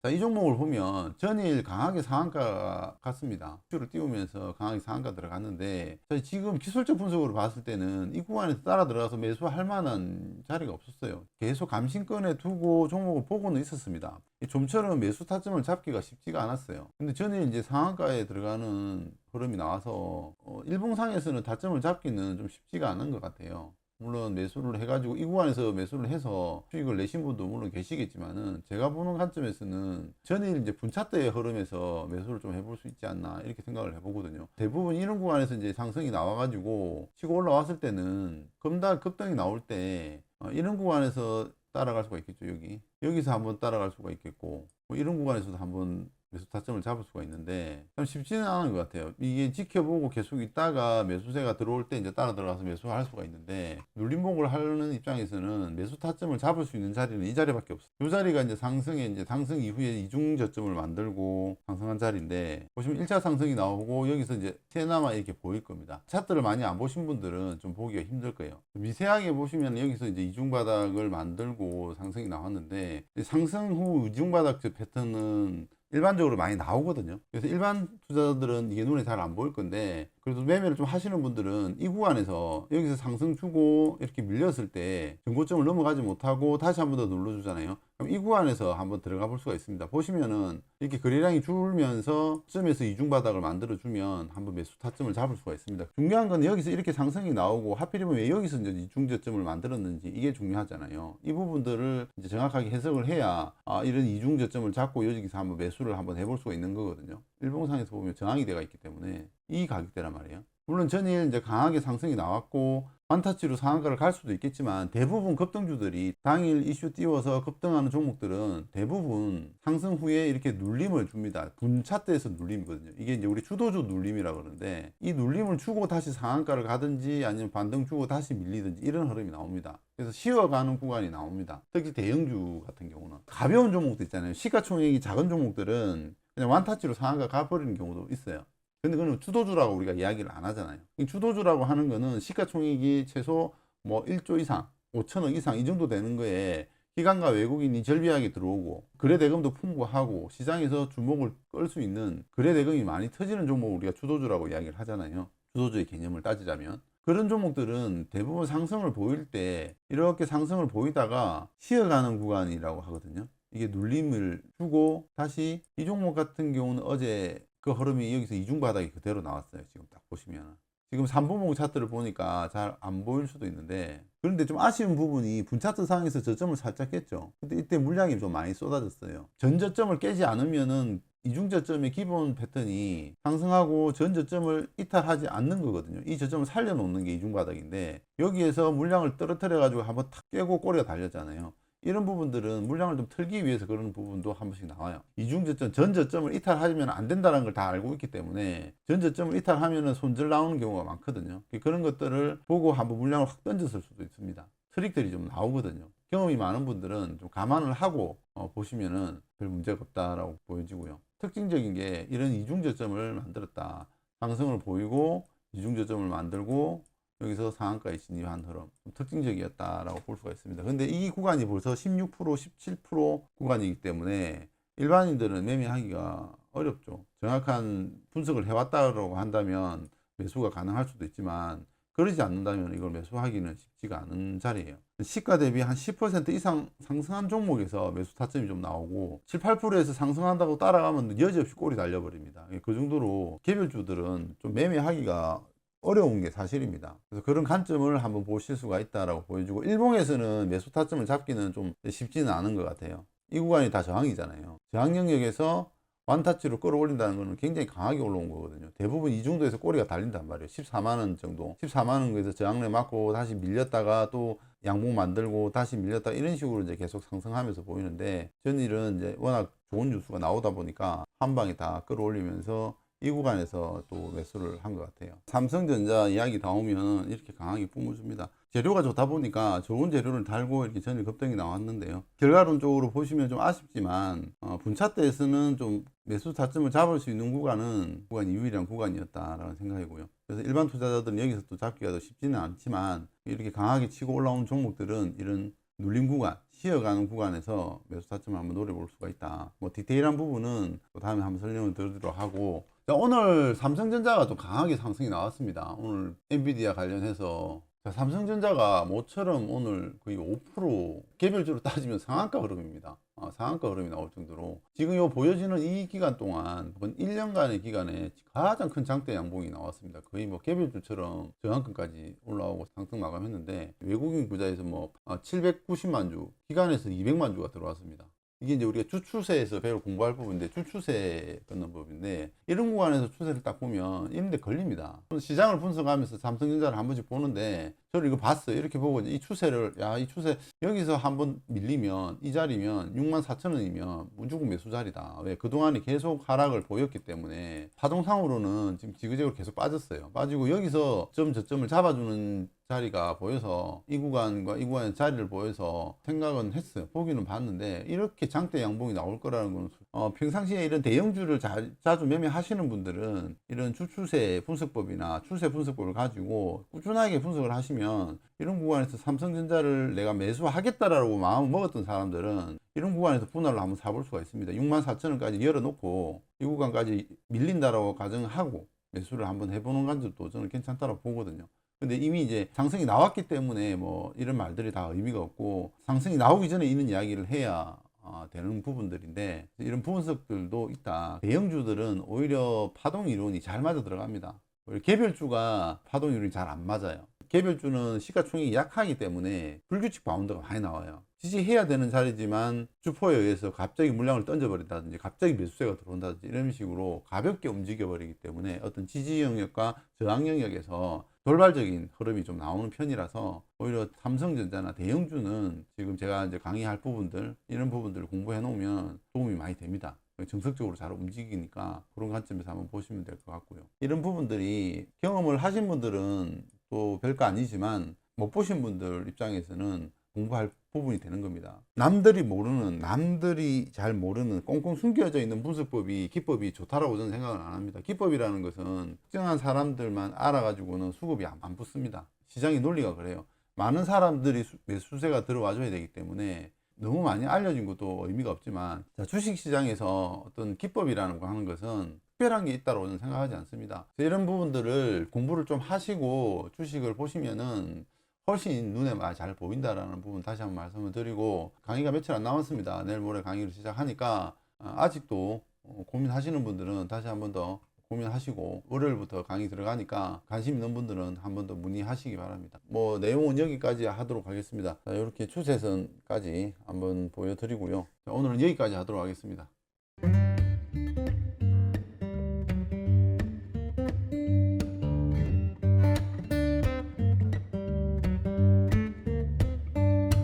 자, 이 종목을 보면 전일 강하게 상한가 갔습니다. 주를 띄우면서 강하게 상한가 들어갔는데 지금 기술적 분석으로 봤을 때는 이 구간에서 따라 들어가서 매수할 만한 자리가 없었어요. 계속 감신권에 두고 종목을 보고는 있었습니다. 좀처럼 매수 타점을 잡기가 쉽지가 않았어요. 근데 전일 이제 상한가에 들어가는 흐름이 나와서 일봉상에서는 타점을 잡기는 좀 쉽지가 않은 것 같아요. 물론 매수를 해가지고 이 구간에서 매수를 해서 수익을 내신 분도 물론 계시겠지만은 제가 보는 관점에서는 전일 이제 분차대의 흐름에서 매수를 좀 해볼 수 있지 않나 이렇게 생각을 해보거든요. 대부분 이런 구간에서 이제 상승이 나와가지고 치고 올라왔을 때는 급등이 나올 때 이런 구간에서 따라갈 수가 있겠죠. 여기서 한번 따라갈 수가 있겠고 뭐 이런 구간에서도 한번 매수 타점을 잡을 수가 있는데 참 쉽지는 않은 것 같아요. 이게 지켜보고 계속 있다가 매수세가 들어올 때 이제 따라 들어가서 매수할 수가 있는데 눌림목을 하는 입장에서는 매수 타점을 잡을 수 있는 자리는 이 자리밖에 없어요. 이 자리가 이제 상승 이후에 이중 저점을 만들고 상승한 자리인데 보시면 1차 상승이 나오고 여기서 이제 세나마 이렇게 보일 겁니다. 차트를 많이 안 보신 분들은 좀 보기가 힘들 거예요. 미세하게 보시면 여기서 이제 이중 바닥을 만들고 상승이 나왔는데 상승 후 이중 바닥 패턴은 일반적으로 많이 나오거든요. 그래서 일반 투자자들은 이게 눈에 잘 안 보일 건데 그래도 매매를 좀 하시는 분들은 이 구간에서 여기서 상승 주고 이렇게 밀렸을 때 전고점을 넘어가지 못하고 다시 한 번 더 눌러주잖아요. 그럼 이 구간에서 한번 들어가 볼 수가 있습니다. 보시면은 이렇게 거래량이 줄면서 점에서 이중바닥을 만들어주면 한번 매수 타점을 잡을 수가 있습니다. 중요한 건 여기서 이렇게 상승이 나오고 하필이면 왜 여기서 이제 이중저점을 만들었는지 이게 중요하잖아요. 이 부분들을 이제 정확하게 해석을 해야 이런 이중저점을 잡고 여기서 한번 매수를 한번 해볼 수가 있는 거거든요. 일봉상에서 보면 저항이 돼가 있기 때문에 이 가격대란 말이에요. 물론 전일 이제 강하게 상승이 나왔고 완타치로 상한가를 갈 수도 있겠지만 대부분 급등주들이 당일 이슈 띄워서 급등하는 종목들은 대부분 상승 후에 이렇게 눌림을 줍니다. 분차대에서 눌림이거든요. 이게 이제 우리 주도주 눌림이라고 그러는데 이 눌림을 주고 다시 상한가를 가든지 아니면 반등 주고 다시 밀리든지 이런 흐름이 나옵니다. 그래서 쉬어가는 구간이 나옵니다. 특히 대형주 같은 경우는 가벼운 종목도 있잖아요. 시가총액이 작은 종목들은 그냥 완타치로 상한가 가버리는 경우도 있어요. 근데 그건 주도주라고 우리가 이야기를 안 하잖아요. 이 주도주라고 하는 거는 시가총액이 최소 뭐 1조 이상, 5천억 이상 이 정도 되는 거에 기관과 외국인이 절비하게 들어오고 거래대금도 풍부하고 시장에서 주목을 끌 수 있는 거래대금이 많이 터지는 종목을 우리가 주도주라고 이야기를 하잖아요. 주도주의 개념을 따지자면. 그런 종목들은 대부분 상승을 보일 때 이렇게 상승을 보이다가 쉬어가는 구간이라고 하거든요. 이게 눌림을 주고 다시 이 종목 같은 경우는 어제 그 흐름이 여기서 이중바닥이 그대로 나왔어요. 지금 딱 보시면. 지금 3분봉 차트를 보니까 잘 안 보일 수도 있는데 그런데 좀 아쉬운 부분이 분차트 상에서 저점을 살짝 깼죠. 근데 이때 물량이 좀 많이 쏟아졌어요. 전 저점을 깨지 않으면은 이중저점의 기본 패턴이 상승하고 전 저점을 이탈하지 않는 거거든요. 이 저점을 살려놓는 게 이중바닥인데 여기에서 물량을 떨어뜨려 가지고 한번 탁 깨고 꼬리가 달렸잖아요. 이런 부분들은 물량을 좀 틀기 위해서 그런 부분도 한 번씩 나와요. 이중저점, 전저점을 이탈하면 안 된다는 걸 다 알고 있기 때문에 전저점을 이탈하면 손절 나오는 경우가 많거든요. 그런 것들을 보고 한번 물량을 확 던졌을 수도 있습니다. 트릭들이 좀 나오거든요. 경험이 많은 분들은 좀 감안을 하고 보시면은 별 문제가 없다라고 보여지고요. 특징적인 게 이런 이중저점을 만들었다. 상승을 보이고 이중저점을 만들고 여기서 상한가에 진입한 흐름 좀 특징적이었다라고 볼 수가 있습니다. 근데 이 구간이 벌써 16%, 17% 구간이기 때문에 일반인들은 매매하기가 어렵죠. 정확한 분석을 해왔다고 한다면 매수가 가능할 수도 있지만 그러지 않는다면 이걸 매수하기는 쉽지가 않은 자리예요. 시가 대비 한 10% 이상 상승한 종목에서 매수 타점이 좀 나오고 7, 8%에서 상승한다고 따라가면 여지없이 꼬리 달려버립니다. 그 정도로 개별주들은 좀 매매하기가 어려운 게 사실입니다. 그래서 그런 관점을 한번 보실 수가 있다라고 보여주고 일봉에서는 매수 타점을 잡기는 좀 쉽지는 않은 것 같아요. 이 구간이 다 저항이잖아요. 저항 영역에서 완타치로 끌어올린다는 것은 굉장히 강하게 올라온 거거든요. 대부분 이 정도에서 꼬리가 달린단 말이에요. 14만원 정도. 14만원 에서 저항에 맞고 다시 밀렸다가 또 양봉 만들고 다시 밀렸다가 이런 식으로 이제 계속 상승하면서 보이는데 전일은 이제 워낙 좋은 뉴스가 나오다 보니까 한 방에 다 끌어올리면서 이 구간에서 또 매수를 한 것 같아요. 삼성전자 이야기 나오면 이렇게 강하게 뿜어줍니다. 재료가 좋다 보니까 좋은 재료를 달고 이렇게 전일 급등이 나왔는데요. 결과론적으로 보시면 좀 아쉽지만 분차대에서는 좀 매수 타점을 잡을 수 있는 구간이 유일한 구간이었다라는 생각이고요. 그래서 일반 투자자들은 여기서 또 잡기가 더 쉽지는 않지만 이렇게 강하게 치고 올라온 종목들은 이런 눌림 구간 쉬어가는 구간에서 매수 타점을 한번 노려볼 수가 있다. 뭐 디테일한 부분은 또 다음에 한번 설명을 드리도록 하고, 자, 오늘 삼성전자가 또 강하게 상승이 나왔습니다. 오늘 엔비디아 관련해서 자, 삼성전자가 모처럼 오늘 거의 5% 개별적으로 따지면 상한가 흐름입니다. 상한가 흐름이 나올 정도로 지금 요 보여지는 이 기간 동안 1년간의 기간에 가장 큰 장대 양봉이 나왔습니다. 거의 뭐 개별주처럼 저항권까지 올라오고 상승 마감했는데, 외국인 구자에서 뭐 790만 주, 기간에서 200만 주가 들어왔습니다. 이게 이제 우리가 주추세에서 배울 공부할 부분인데, 주추세 끊는 법인데, 이런 구간에서 추세를 딱 보면 이런 데 걸립니다. 시장을 분석하면서 삼성전자를 한 번씩 보는데, 저를 이거 봤어요. 이렇게 보고 이 추세를, 이 추세 여기서 한번 밀리면, 이 자리면 64,000원이면 무조건 매수 자리다. 왜? 그동안에 계속 하락을 보였기 때문에 파동상으로는 지금 지그재그로 계속 빠졌어요. 빠지고 여기서 저점을 잡아주는 자리가 보여서, 이 구간과 이 구간의 자리를 보여서 생각은 했어요. 보기는 봤는데, 이렇게 장대 양봉이 나올 거라는 건 평상시에 이런 대형주를 자주 매매하시는 분들은 이런 주추세 분석법이나 추세 분석법을 가지고 꾸준하게 분석을 하시면, 이런 구간에서 삼성전자를 내가 매수하겠다라고 마음을 먹었던 사람들은 이런 구간에서 분할로 한번 사볼 수가 있습니다. 64,000원까지 열어놓고 이 구간까지 밀린다라고 가정하고 매수를 한번 해보는 것도 저는 괜찮다고 보거든요. 근데 이미 이제 상승이 나왔기 때문에 뭐 이런 말들이 다 의미가 없고, 상승이 나오기 전에 이런 이야기를 해야 되는 부분들인데, 이런 분석들도 있다. 대형주들은 오히려 파동 이론이 잘 맞아 들어갑니다. 개별주가 파동 이론이 잘 안 맞아요. 개별주는 시가총액이 약하기 때문에 불규칙 바운드가 많이 나와요. 지지해야 되는 자리지만 주포에 의해서 갑자기 물량을 던져버린다든지 갑자기 매수세가 들어온다든지 이런 식으로 가볍게 움직여버리기 때문에 어떤 지지 영역과 저항 영역에서 돌발적인 흐름이 좀 나오는 편이라서, 오히려 삼성전자나 대형주는 지금 제가 이제 강의할 부분들, 이런 부분들을 공부해 놓으면 도움이 많이 됩니다. 정석적으로 잘 움직이니까 그런 관점에서 한번 보시면 될 것 같고요. 이런 부분들이 경험을 하신 분들은 또 별거 아니지만, 못 보신 분들 입장에서는 공부할 부분이 되는 겁니다. 남들이 잘 모르는 꽁꽁 숨겨져 있는 분석법이, 기법이 좋다라고 저는 생각을 안 합니다. 기법이라는 것은 특정한 사람들만 알아가지고는 수급이 안 붙습니다. 시장의 논리가 그래요. 많은 사람들이 매수세가 들어와 줘야 되기 때문에 너무 많이 알려진 것도 의미가 없지만, 주식시장에서 어떤 기법이라는 거 하는 것은 특별한 게 있다고 저는 생각하지 않습니다. 이런 부분들을 공부를 좀 하시고 주식을 보시면은 훨씬 눈에 잘 보인다라는 부분 다시 한번 말씀을 드리고, 강의가 며칠 안 남았습니다. 내일 모레 강의를 시작하니까 아직도 고민하시는 분들은 다시 한번 더 고민하시고, 월요일부터 강의 들어가니까 관심 있는 분들은 한 번 더 문의하시기 바랍니다. 뭐 내용은 여기까지 하도록 하겠습니다. 자, 이렇게 추세선까지 한번 보여드리고요. 자, 오늘은 여기까지 하도록 하겠습니다.